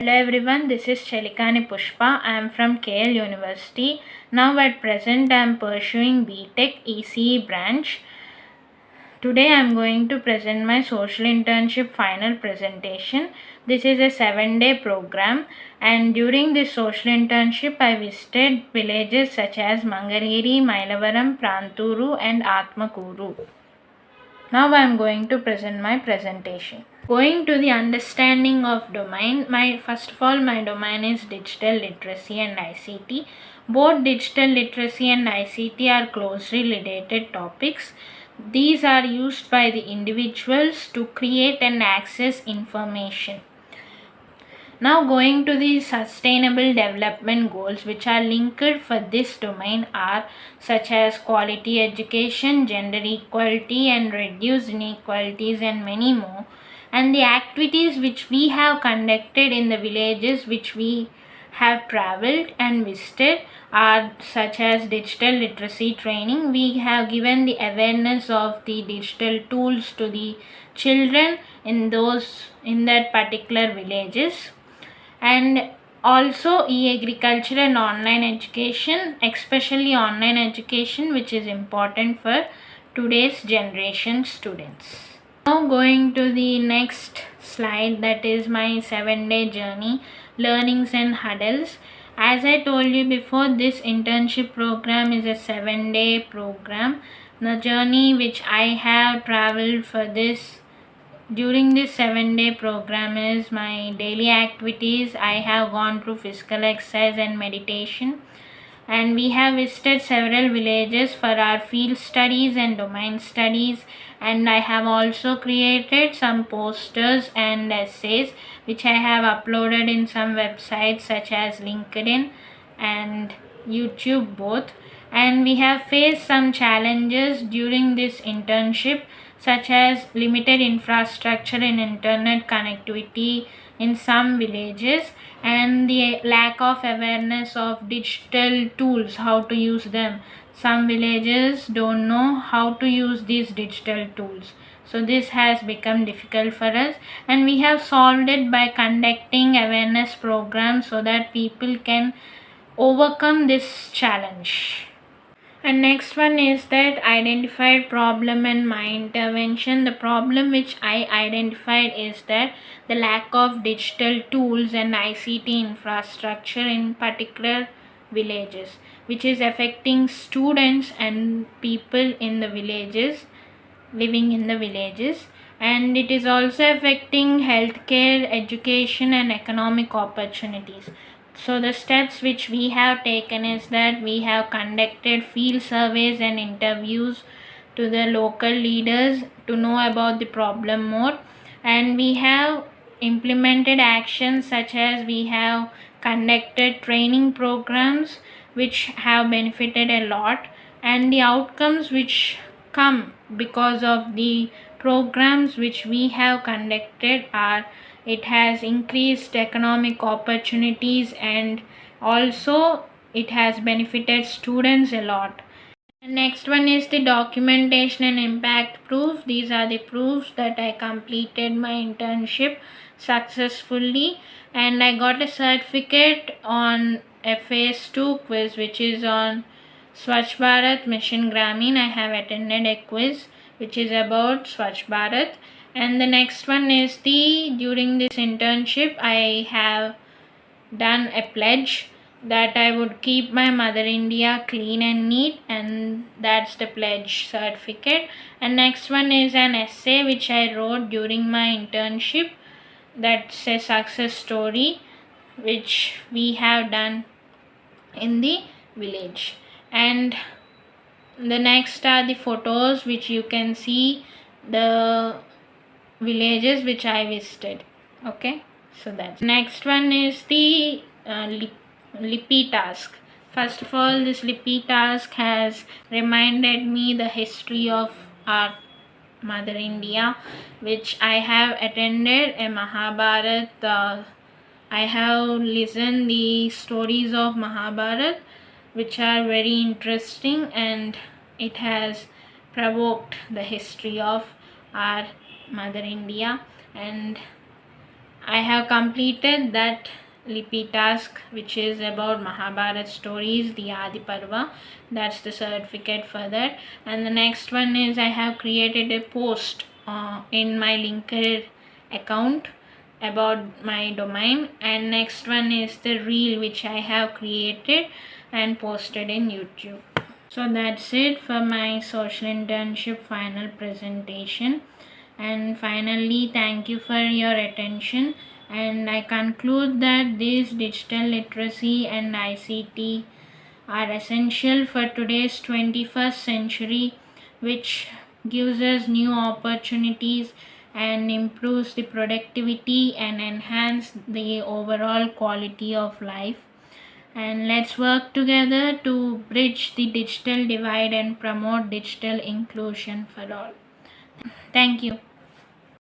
Hello everyone, this is Chelikani Pushpa. I am from KL University. Now at present I am pursuing BTech ECE branch. Today I am going to present my social internship final presentation. This is a 7-day program, and during this social internship I visited villages such as Mangalgiri, Mailavaram, Pranturu and Atmakuru. Now I am going to present my presentation. Going to the understanding of domain, first of all my domain is digital literacy and ICT. Both digital literacy and ICT are closely related topics. These are used by the individuals to create and access information. Now going to the sustainable development goals which are linked for this domain are such as quality education, gender equality and reduced inequalities and many more. And the activities which we have conducted in the villages which we have traveled and visited are such as digital literacy training. We have given the awareness of the digital tools to the children in that particular villages. And also e-agriculture and online education, especially online education, which is important for today's generation students. Now going to the next slide, that is my 7-day journey, learnings and hurdles. As I told you before, this internship program is a 7-day program. The journey which I have traveled for this during this 7-day program is my daily activities. I have gone through physical exercise and meditation, and we have visited several villages for our field studies and domain studies, and I have also created some posters and essays which I have uploaded in some websites such as LinkedIn and YouTube both. And we have faced some challenges during this internship such as limited infrastructure and internet connectivity in some villages, and the lack of awareness of digital tools, how to use them. Some villages don't know how to use these digital tools, so this has become difficult for us, and we have solved it by conducting awareness programs so that people can overcome this challenge. And next one is that identified problem and my intervention. The problem which I identified is that the lack of digital tools and ICT infrastructure in particular villages, which is affecting students and people in the villages, living in the villages, and it is also affecting healthcare, education and economic opportunities. So the steps which we have taken is that we have conducted field surveys and interviews to the local leaders to know about the problem more, and we have implemented actions such as we have conducted training programs which have benefited a lot, and the outcomes which come because of the programs which we have conducted are it has increased economic opportunities, and also it has benefited students a lot. And next one is the documentation and impact proof. These are the proofs that I completed my internship successfully, and I got a certificate on a phase 2 quiz which is on Swachh Bharat Mission Gramin. I have attended a quiz which is about Swachh Bharat. And the next one is during this internship I have done a pledge that I would keep my Mother India clean and neat, and that's the pledge certificate. And next one is an essay which I wrote during my internship. That's a success story which we have done in the village. And the next are the photos which you can see the villages which I visited. Okay, so that's next one is the Lipi task. First of all, this Lipi task has reminded me the history of our Mother India, which I have attended a Mahabharat. I have listened the stories of Mahabharat which are very interesting, and it has provoked the history of our Mother India. And I have completed that Lipi task, which is about Mahabharat stories, the Adi Parva. That's the certificate for that. And the next one is I have created a post in my Linked account about my domain. And next one is the reel which I have created and posted in YouTube. So that's it for my social internship final presentation. And finally, thank you for your attention. And I conclude that this digital literacy and ICT are essential for today's 21st century, which gives us new opportunities and improves the productivity and enhance the overall quality of life. And let's work together to bridge the digital divide and promote digital inclusion for all. Thank you.